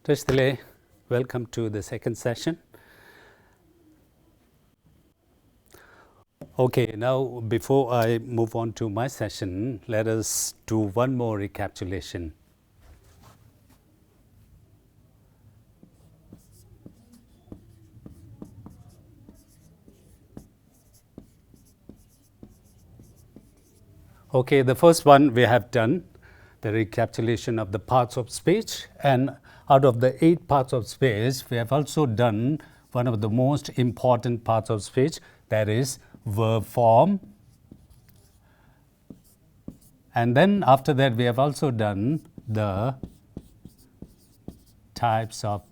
Tibettv, welcome to the second session. Okay, now before I move on to my session, let us do one more recapitulation. Okay, the first one we have done, the recapitulation of the parts of speech, and out of the 8 parts of speech, we have also done one of the most important parts of speech, that is verb form. And then after that, we have also done the types of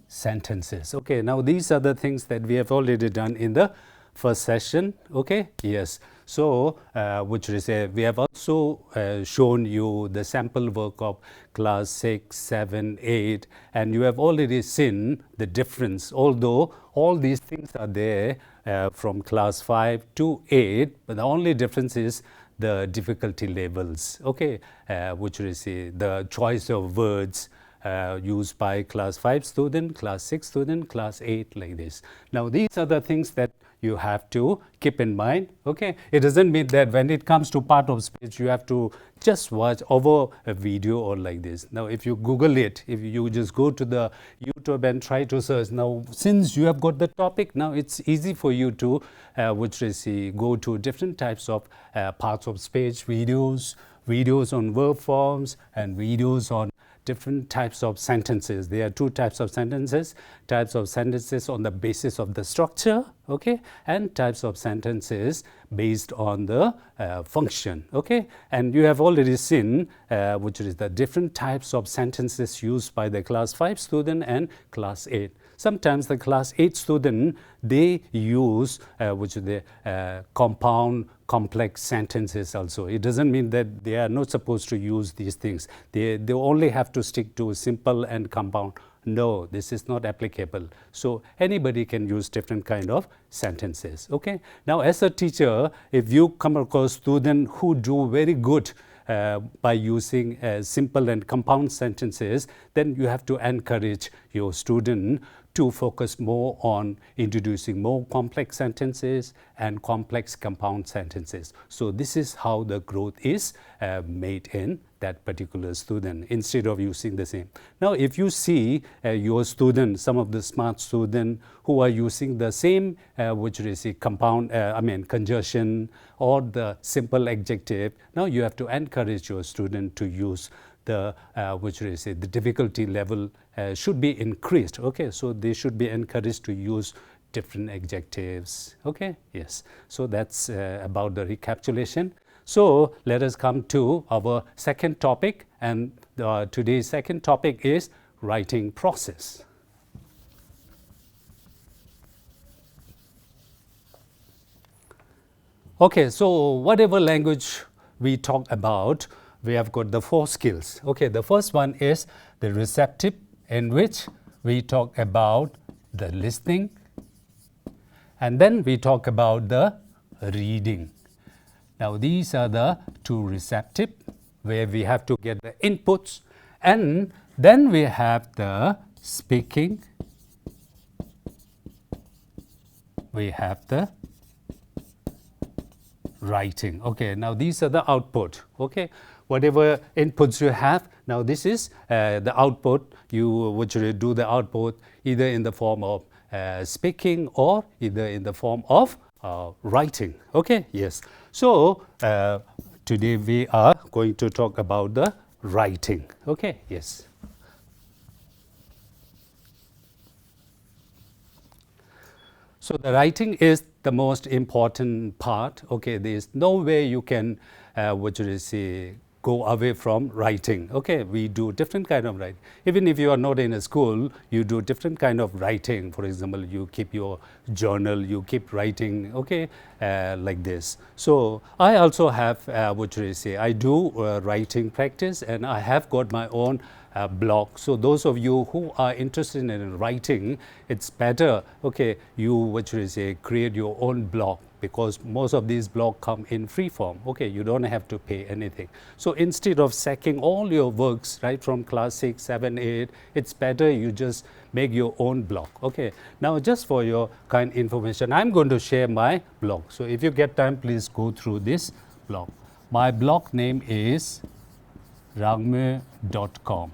sentences. Okay, now these are the things that we have already done in the first session. Okay, yes. So, which is we have also shown you the sample work of class 6, 7, 8, and you have already seen the difference. Although all these things are there from class 5 to 8, but the only difference is the difficulty levels. Okay, which is the choice of words used by class 5 student, class 6 student, class 8, like this. Now these are the things that you have to keep in mind. Okay, it doesn't mean that when it comes to part of speech you have to just watch over a video or like this. Now if you Google it, if you just go to the YouTube and try to search, now since you have got the topic, now it's easy for you to go to different types of parts of speech videos on verb forms and videos on different types of sentences. There are 2 types of sentences on the basis of the structure, okay, and types of sentences based on the function, okay. And you have already seen which is the different types of sentences used by the class 5 student and class 8. Sometimes the class 8 student, they use compound complex sentences also. It doesn't mean that they are not supposed to use these things. They only have to stick to simple and compound. No, this is not applicable. So anybody can use different kind of sentences. Okay. Now as a teacher, if you come across students who do very good by using simple and compound sentences, then you have to encourage your student to focus more on introducing more complex sentences and complex compound sentences. So this is how the growth is made in that particular student, instead of using the same. Now if you see your student, some of the smart students who are using the same conjunction or the simple adjective, now you have to encourage your student to use the the difficulty level should be increased. Okay, so they should be encouraged to use different adjectives. Okay, yes. So that's about the recapitulation. So let us come to our second topic, and today's second topic is writing process. Okay, so whatever language we talk about, we have got the 4 skills. Okay, the first one is the receptive, in which we talk about the listening, and then we talk about the reading. Now these are the 2 receptive, where we have to get the inputs, and then we have the speaking, we have the writing. Okay, now these are the output. Okay, whatever inputs you have, now this is the output. You do the output either in the form of speaking or either in the form of writing. Okay, yes. So today we are going to talk about the writing. Okay, yes. So the writing is the most important part. Okay, there is no way you can go away from writing. Okay, we do different kind of writing. Even if you are not in a school, you do different kind of writing. For example, you keep your journal, you keep writing, okay, like this. So I also have I do writing practice, and I have got my own blog. So those of you who are interested in writing, it's better, okay, you create your own blog. because most of these blogs come in free form. Okay, you don't have to pay anything. So instead of sacking all your works right from class 6, 7, 8, it's better you just make your own blog. Okay, now just for your kind information, I'm going to share my blog. So if you get time, please go through this blog. My blog name is rangme.com.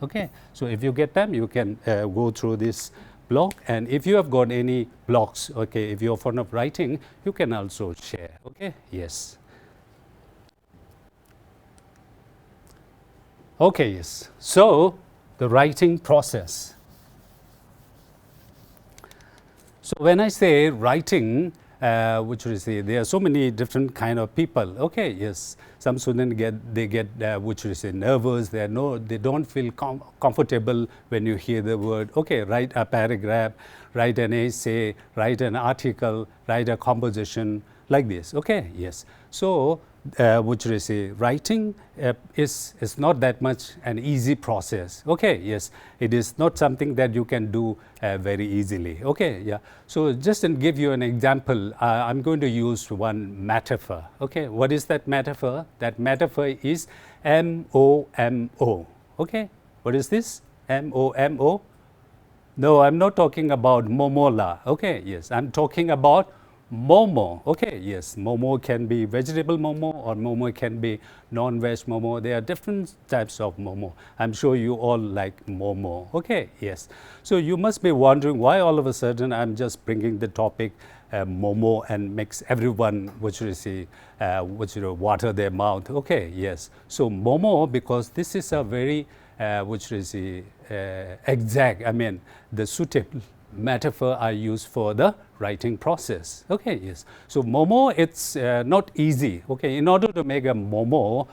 Okay, so if you get time, you can go through this blog, and if you have got any blogs, okay, if you're fond of writing, you can also share. Okay, yes. Okay, yes. So the writing process. So when I say writing, which we say there are so many different kind of people. Okay, yes. Some students get which we say nervous. They don't feel comfortable when you hear the word. Okay, write a paragraph, write an essay, write an article, write a composition like this. Okay, yes. So which we say writing is not that much an easy process. Okay, yes, it is not something that you can do very easily. Okay, yeah. So just to give you an example, I'm going to use one metaphor. Okay, what is that metaphor? That metaphor is M-O-M-O. Okay, what is this? M-O-M-O? No, I'm not talking about momola. Okay, yes, I'm talking about momo. Okay, yes, momo can be vegetable momo or momo can be non-veg momo. There are different types of momo. I'm sure you all like momo. Okay, yes. So you must be wondering why all of a sudden I'm just bringing the topic momo and makes everyone, which you see, water their mouth. Okay, yes. So momo, because this is a very, which is exact, I mean, the suitable metaphor I use for the writing process. Okay, yes. So momo, it's not easy. Okay, in order to make a momo,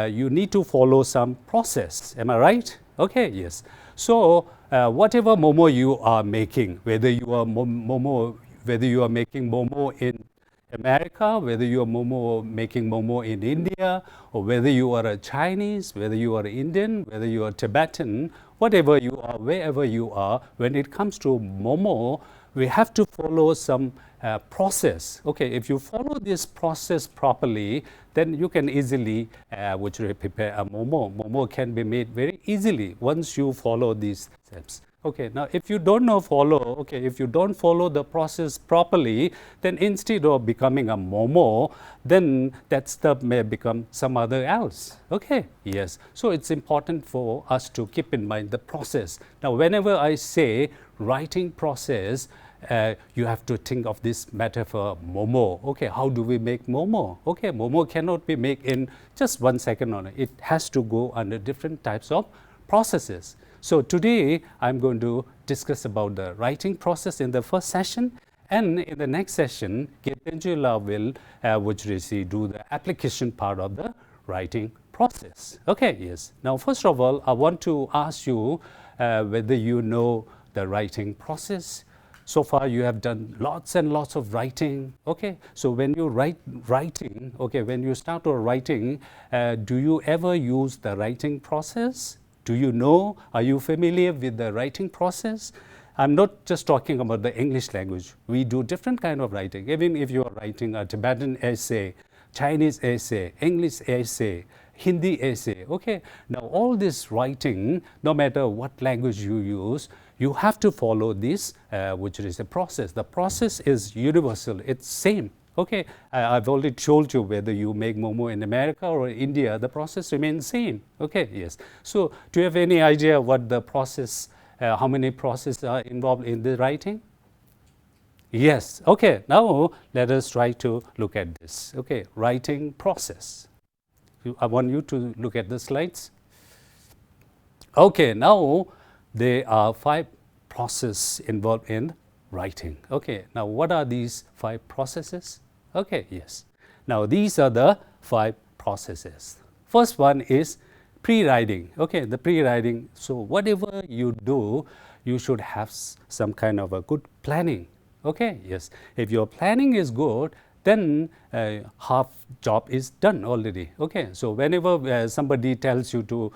you need to follow some process. Am I right? Okay, yes. So whatever momo you are making, whether you are making momo in America, whether you are making momo in India, or whether you are a Chinese, whether you are Indian, whether you are Tibetan, whatever you are, wherever you are, when it comes to momo, we have to follow some process. Okay, if you follow this process properly, then you can easily prepare a momo. Momo can be made very easily once you follow these steps. Okay, now if you don't if you don't follow the process properly, then instead of becoming a momo, then that stuff may become some other else. Okay, yes. So it's important for us to keep in mind the process. Now, whenever I say writing process, you have to think of this metaphor momo. Okay, how do we make momo? Okay, momo cannot be made in just 1 second on it. It has to go under different types of processes. So today I'm going to discuss about the writing process in the first session, and in the next session, Tenzin will do the application part of the writing process. Okay, yes. Now, first of all, I want to ask you whether you know the writing process. So far, you have done lots and lots of writing. Okay, so when you writing, okay, when you start writing, do you ever use the writing process? Do you know? Are you familiar with the writing process? I'm not just talking about the English language. We do different kind of writing. Even if you are writing a Tibetan essay, Chinese essay, English essay, Hindi essay. Okay. Now all this writing, no matter what language you use, you have to follow this, which is a process. The process is universal. It's same. Okay, I've already told you whether you make momo in America or India, the process remains same. Okay, yes. So, do you have any idea what the process, how many processes are involved in the writing? Yes. Okay, now let us try to look at this. Okay, writing process. I want you to look at the slides. Okay, now there are 5 processes involved in writing. Okay, now what are these 5 processes? Okay, yes. Now these are the 5 processes. First one is pre-writing. Okay, the pre-writing. So whatever you do, you should have some kind of a good planning. Okay, yes. If your planning is good, then half job is done already. Okay, so whenever somebody tells you to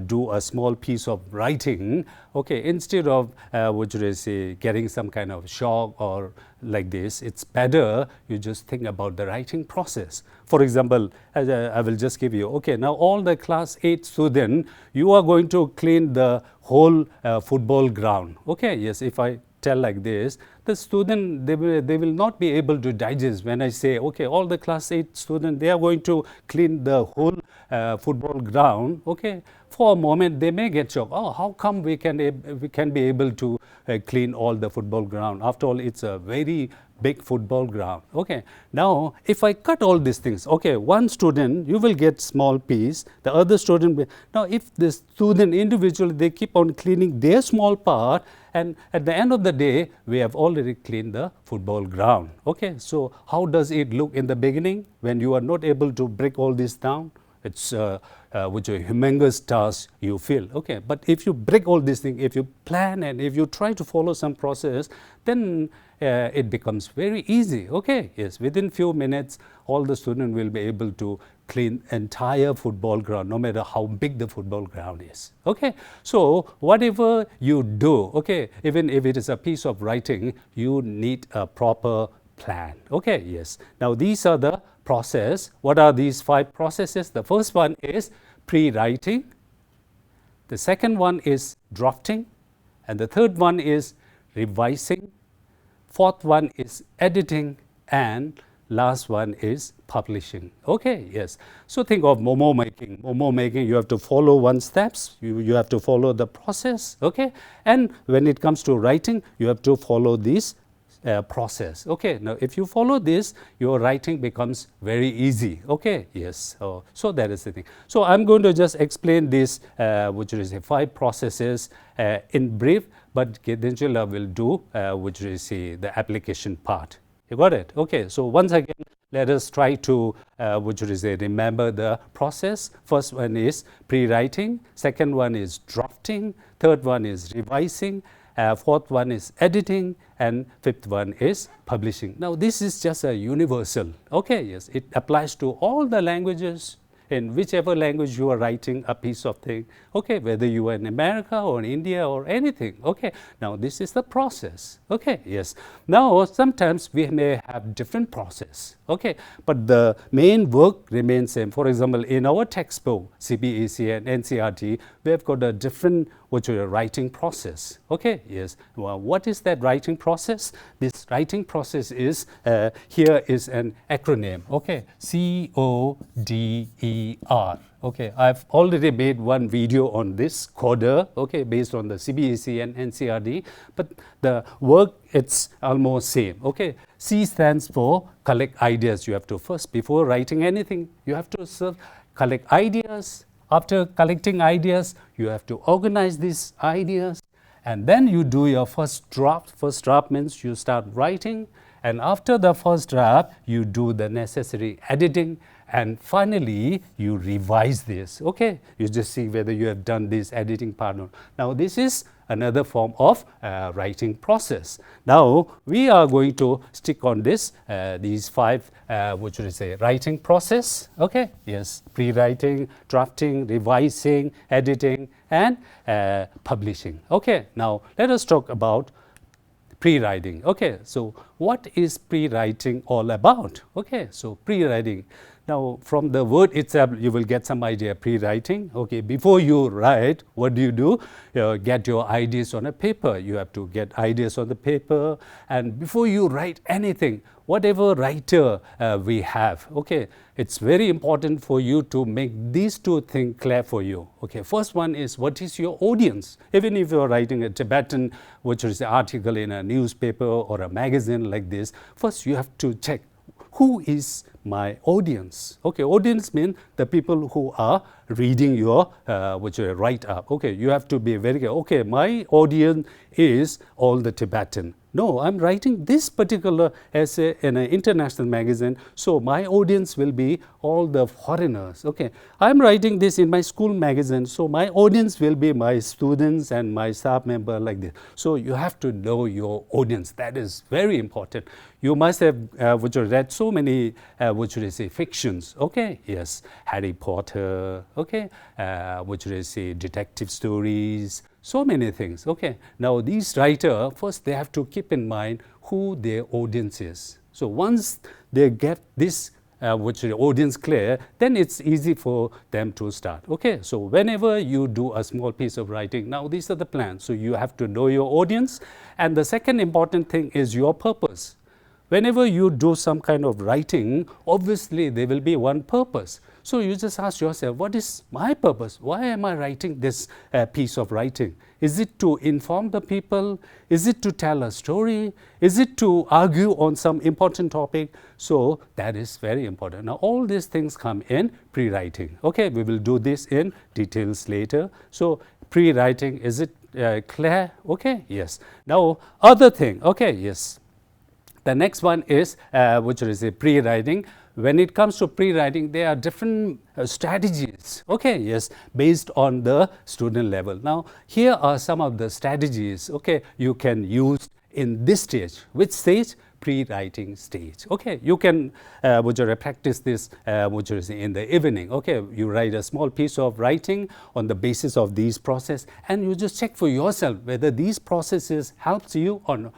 do a small piece of writing, okay, instead of what should I say, getting some kind of shock or like this, it's better you just think about the writing process. For example, I will just give you, okay, now all the class 8 students, you are going to clean the whole football ground. Okay, yes, if I tell like this, the student, they will not be able to digest when I say, okay, all the class 8 students, they are going to clean the whole football ground. Okay, for a moment they may get shocked. Oh, how come we can be able to clean all the football ground? After all, it's a very big football ground. Okay, now if I cut all these things, okay, one student, you will get small piece, the other student will, now if the student individually, they keep on cleaning their small part, and at the end of the day, we have already cleaned the football ground. Okay, so how does it look in the beginning when you are not able to break all this down? It's which a humongous task you feel. Okay, but if you break all these things, if you plan and if you try to follow some process, then it becomes very easy. Okay, yes, within few minutes, all the students will be able to clean entire football ground, no matter how big the football ground is. Okay, so whatever you do, okay, even if it is a piece of writing, you need a proper plan. Okay, yes. Now these are the process. What are these 5 processes? The first one is pre-writing. The second one is drafting. And the third one is revising. Fourth one is editing. And last one is publishing. Okay, yes. So think of momo making. Momo making, you have to follow one steps. You have to follow the process. Okay. And when it comes to writing, you have to follow these process. Okay, now if you follow this, your writing becomes very easy. Okay, yes, so that is the thing. So I'm going to just explain this, which is 5 processes in brief, but Kedinjula will do, which is the application part. You got it? Okay, so once again, let us try to, which is remember the process. First one is pre-writing, second one is drafting, third one is revising, fourth one is editing, and fifth one is publishing. Now this is just a universal. Okay, yes, it applies to all the languages, in whichever language you are writing a piece of thing. Okay, whether you are in America or in India or anything. Okay, now this is the process. Okay, yes. Now sometimes we may have different process. Okay, but the main work remains same. For example, in our textbook, CBEC and NCRT, we have got a different writing process. Okay, yes. Well, what is that writing process? This writing process is, here is an acronym. Okay, CODER. Okay, I've already made one video on this coder, okay, based on the CBEC and NCRT, but the work, it's almost same. Okay, C stands for collect ideas. You have to first, before writing anything, you have to collect ideas. After collecting ideas, you have to organize these ideas, and then you do your first draft. First draft means you start writing, and after the first draft, you do the necessary editing, and finally, you revise this. Okay, you just see whether you have done this editing part or not. Now, this is another form of writing process. Now, we are going to stick on this, these 5, which is a writing process. Okay, yes, pre-writing, drafting, revising, editing, and publishing. Okay, now let us talk about pre-writing. Okay, so what is pre-writing all about? Okay, so pre-writing. Now, from the word itself, you will get some idea. Pre-writing. Okay, before you write, what do? Get your ideas on a paper. You have to get ideas on the paper, and before you write anything, whatever writer we have, okay, it's very important for you to make these 2 things clear for you. Okay, first one is, what is your audience? Even if you are writing a Tibetan, which is an article in a newspaper or a magazine like this, first you have to check who is my audience. Okay, audience means the people who are reading your write-up. Okay, you have to be very clear. Okay, my audience is all the Tibetan. No, I'm writing this particular essay in an international magazine, so my audience will be all the foreigners. Okay, I'm writing this in my school magazine, so my audience will be my students and my staff member, like this. So you have to know your audience. That is very important. You must have read so many fictions. Okay, yes, Harry Potter. Okay, detective stories. So many things. Okay, now these writers, first they have to keep in mind who their audience is. So once they get this audience clear, then it's easy for them to start. Okay, so whenever you do a small piece of writing, now these are the plans. So you have to know your audience, and the second important thing is your purpose. Whenever you do some kind of writing, obviously there will be one purpose. So you just ask yourself, what is my purpose? Why am I writing this piece of writing? Is it to inform the people? Is it to tell a story? Is it to argue on some important topic? So that is very important. Now all these things come in pre-writing. Okay, we will do this in details later. So pre-writing, is it clear? Okay, yes. Now other thing, okay, yes. The next one is pre-writing. When it comes to pre-writing, there are different strategies, okay, yes, based on the student level. Now, here are some of the strategies, okay, you can use in this stage. Which stage? Pre-writing stage. Okay, you can practice this in the evening. Okay, you write a small piece of writing on the basis of these process, and you just check for yourself whether these processes helps you or not.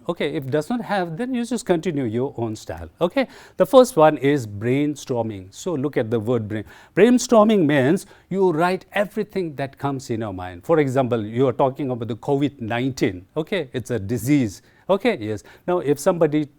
Okay, if it does not have, then you just continue your own style. Okay, the first one is brainstorming. So look at the word brain. Brainstorming means you write everything that comes in your mind. For example, you are talking about the COVID-19. Okay, it's a disease. Okay, yes. Now, if somebody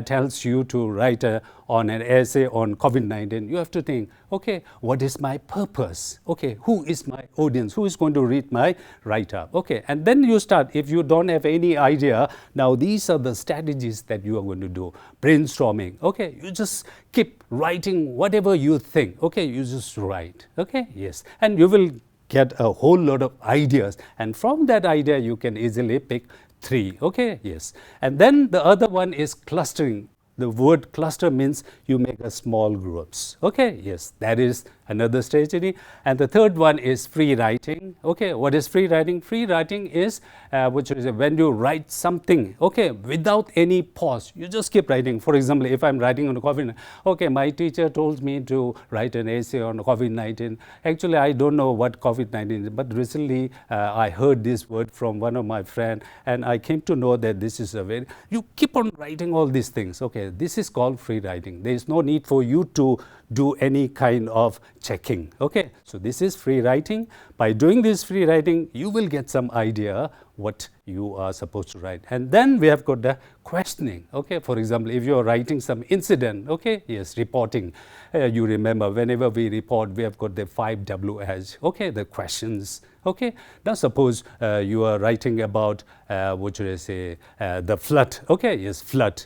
tells you to write on an essay on COVID-19, you have to think, okay, what is my purpose? Okay, who is my audience? Who is going to read my write-up? Okay, and then you start. If you don't have any idea, now these are the strategies that you are going to do. Brainstorming. Okay, you just keep writing whatever you think. Okay, you just write. Okay, yes, and you will get a whole lot of ideas, and from that idea you can easily pick 3. Okay, yes. And then the other one is clustering. The word cluster means you make a small groups. Okay, yes, that is another strategy. And the third one is free writing. Okay, what is free writing? Free writing is when you write something, okay, without any pause. You just keep writing. For example, if I'm writing on COVID, okay, my teacher told me to write an essay on COVID-19. Actually, I don't know what COVID-19 is, but recently I heard this word from one of my friends, and I came to know that this is a very, you keep on writing all these things. Okay, this is called free writing. There is no need for you to do any kind of checking. Okay, so this is free writing. By doing this free writing, you will get some idea what you are supposed to write. And then we have got the questioning. Okay, for example, if you are writing some incident, okay, yes, reporting. You remember whenever we report, we have got the 5 Ws. Okay, the questions. Okay, now suppose you are writing about the flood. Okay, yes, flood.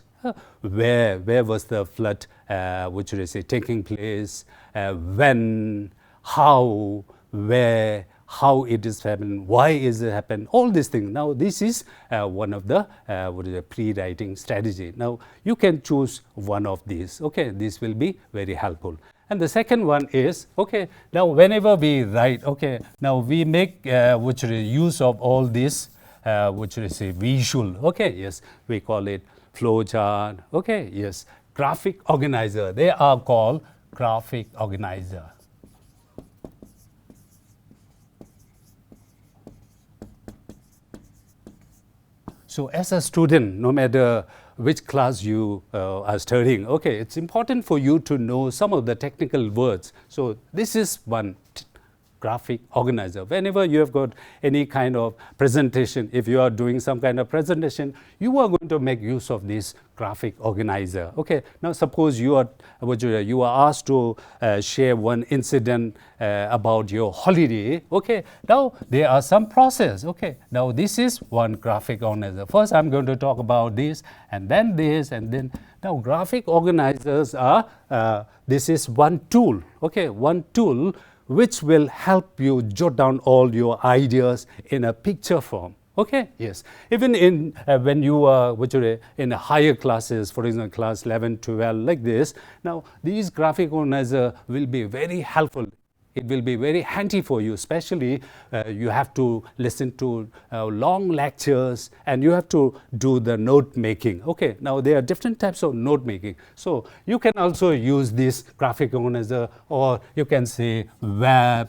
Where was the flood taking place, when, how, where, how it is happening, why is it happening, all these things. Now this is one of the pre-writing strategy. Now you can choose one of these. Okay, this will be very helpful. And the second one is, okay, now whenever we write, okay, now we make use of all this visual. Okay, yes, we call it flowchart. Okay, yes, graphic organizer. They are called graphic organizer. So as a student, no matter which class you are studying, okay, it's important for you to know some of the technical words. So this is one graphic organizer. Whenever you have got any kind of presentation, if you are doing some kind of presentation, you are going to make use of this graphic organizer. Okay, now suppose you are asked to share one incident about your holiday. Okay, now there are some process. Okay, now this is one graphic organizer. First I'm going to talk about this, and then this, and then now graphic organizers are this is one tool. Okay, one tool which will help you jot down all your ideas in a picture form. Okay, yes. Even in when you are in higher classes, for example, class 11, 12, like this, now these graphic organizer will be very helpful. It will be very handy for you, especially you have to listen to long lectures and you have to do the note making. Okay, now there are different types of note making. So you can also use this graphic organizer, or you can say web,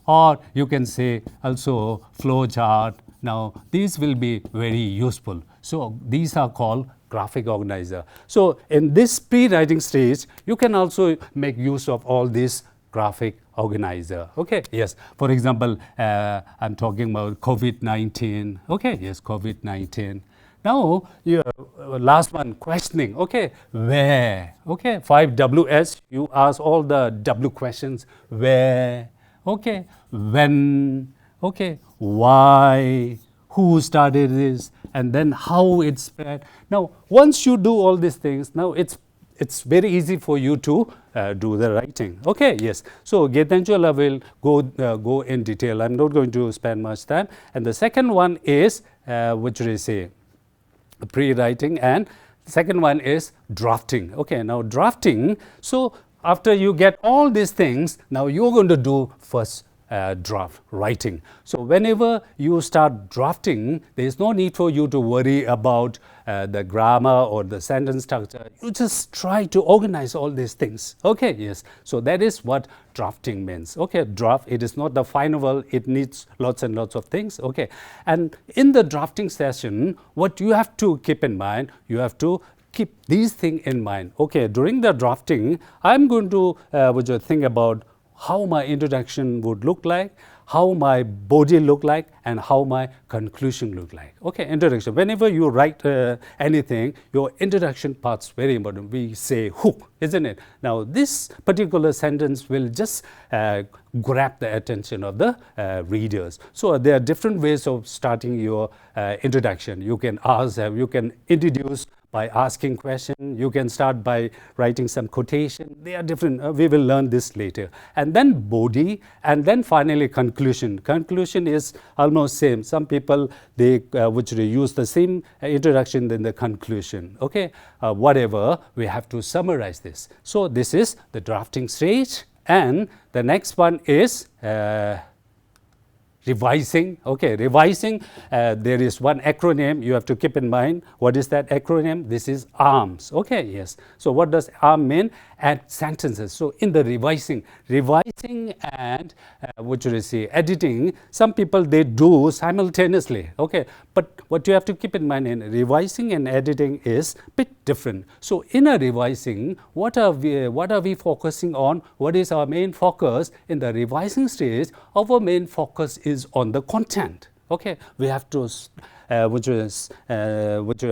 or you can say also flowchart. Now these will be very useful. So these are called graphic organizer. So in this pre-writing stage, you can also make use of all these graphic organizer. Okay, yes. For example, I'm talking about COVID-19. Okay, yes, COVID-19. Now, last one, questioning. Okay, where? Okay, 5Ws, you ask all the W questions. Where? Okay, when? Okay, why? Who started this? And then how it spread. Now, once you do all these things, now it's very easy for you to do the writing. Okay, yes. So Getanjala will go in detail. I'm not going to spend much time. And the second one is which we say pre-writing, and second one is drafting. Okay, now drafting. So after you get all these things, now you're going to do first draft writing. So whenever you start drafting, there is no need for you to worry about the grammar or the sentence structure. You just try to organize all these things. Okay, yes. So that is what drafting means. Okay, draft, it is not the final, it needs lots and lots of things. Okay, and in the drafting session, what you have to keep in mind, you have to keep these things in mind. Okay, during the drafting, I'm going to think about how my introduction would look like, how my body look like, and how my conclusion look like. Okay, introduction. Whenever you write anything, your introduction part's very important. We say hook, isn't it? Now, this particular sentence will just grab the attention of the readers. So there are different ways of starting your introduction. You can ask, you can introduce by asking question, you can start by writing some quotation. They are different. We will learn this later. And then body, and then finally conclusion. Conclusion is almost same. Some people, they use the same introduction than the conclusion. Okay, whatever, we have to summarize this. So this is the drafting stage, and the next one is revising. Okay, revising, there is one acronym you have to keep in mind. What is that acronym? This is ARMS. Okay, yes. So what does ARM mean? Add sentences. So in the revising and editing, some people, they do simultaneously. Okay, but what you have to keep in mind in revising and editing is a bit different. So in a revising, what are we focusing on? What is our main focus? In the revising stage, our main focus is on the content. Okay, we have to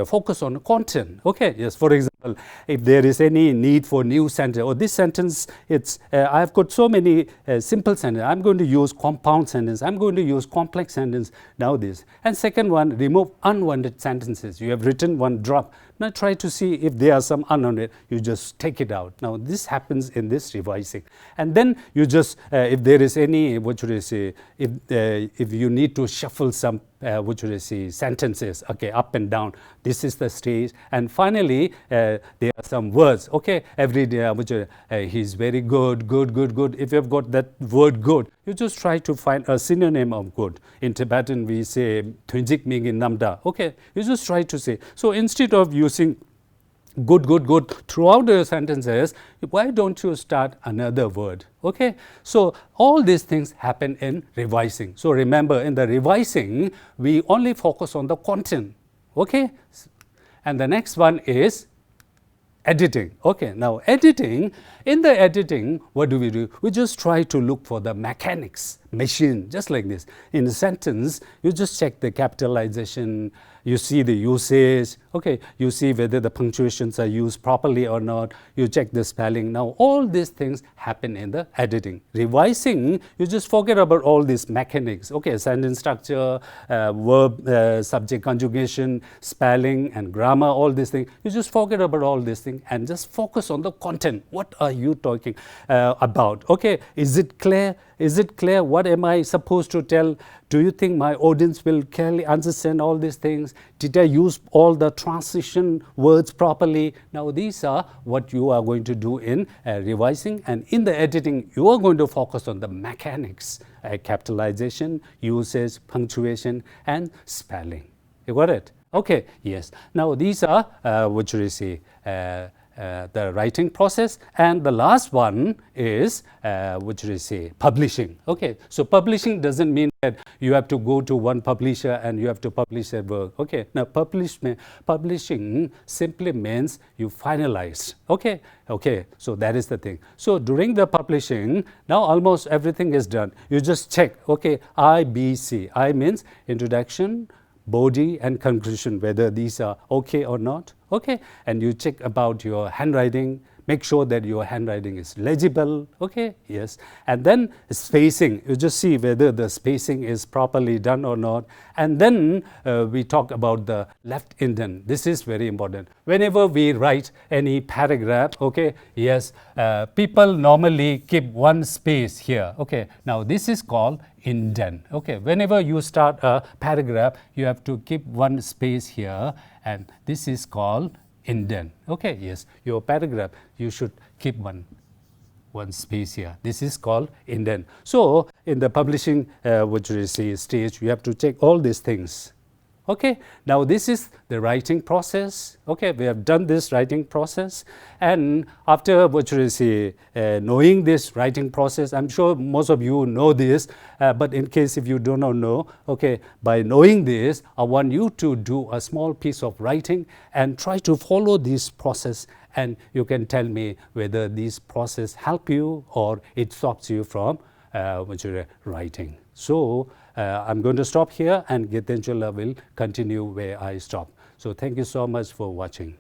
focus on the content. Okay, yes. For example, if there is any need for new sentence, or this sentence, it's I've got so many simple sentences. I'm going to use compound sentence. I'm going to use complex sentence. Now this. And second one, remove unwanted sentences. You have written one drop. Now try to see if there are some unwanted. You just take it out. Now this happens in this revising. And then you just if there is any if you need to shuffle some sentences, okay, up and down, this is the stage. And finally there are some words. Okay, every day he's very good. If you have got that word good, you just try to find a synonym of good. In Tibetan we say Tenzin mingin namda. Okay, you just try to say. So instead of using good throughout the sentences, why don't you start another word? Okay, so all these things happen in revising. So remember, in the revising, we only focus on the content. Okay, and the next one is editing. Okay, now editing, in the editing, what do? We just try to look for the mechanics, machine, just like this. In a sentence, you just check the capitalization, you see the usage, okay, you see whether the punctuations are used properly or not, you check the spelling. Now, all these things happen in the editing. Revising, you just forget about all these mechanics, okay, sentence structure, verb, subject conjugation, spelling and grammar, all these things. You just forget about all these things and just focus on the content. What are you talking about? Okay, is it clear? Is it clear? What am I supposed to tell? Do you think my audience will clearly understand all these things? Did I use all the transition words properly? Now, these are what you are going to do in revising, and in the editing, you are going to focus on the mechanics, capitalization, usage, punctuation, and spelling. You got it? Okay, yes. Now, these are, what should I say, the writing process, and the last one is what should I say, publishing. Okay, so publishing doesn't mean that you have to go to one publisher and you have to publish a work. Okay, now publishing simply means you finalize. Okay, so that is the thing. So during the publishing, now almost everything is done. You just check. Okay, I, B, C. I means introduction, body and conclusion, whether these are okay or not. Okay, and you check about your handwriting, make sure that your handwriting is legible. Okay, yes, and then spacing, you just see whether the spacing is properly done or not. And then we talk about the left indent. This is very important. Whenever we write any paragraph, okay, yes, people normally keep one space here. Okay, now this is called indent. Okay, whenever you start a paragraph, you have to keep one space here, and this is called indent. Okay, yes, your paragraph, you should keep one space here. This is called indent. So in the publishing, what you say, stage, you have to check all these things. Okay, now this is the writing process. Okay, we have done this writing process, and after what should I say, knowing this writing process, I'm sure most of you know this, but in case if you do not know, okay, by knowing this, I want you to do a small piece of writing and try to follow this process, and you can tell me whether this process help you or it stops you from writing. So I'm going to stop here, and Gitenshala will continue where I stop. So thank you so much for watching.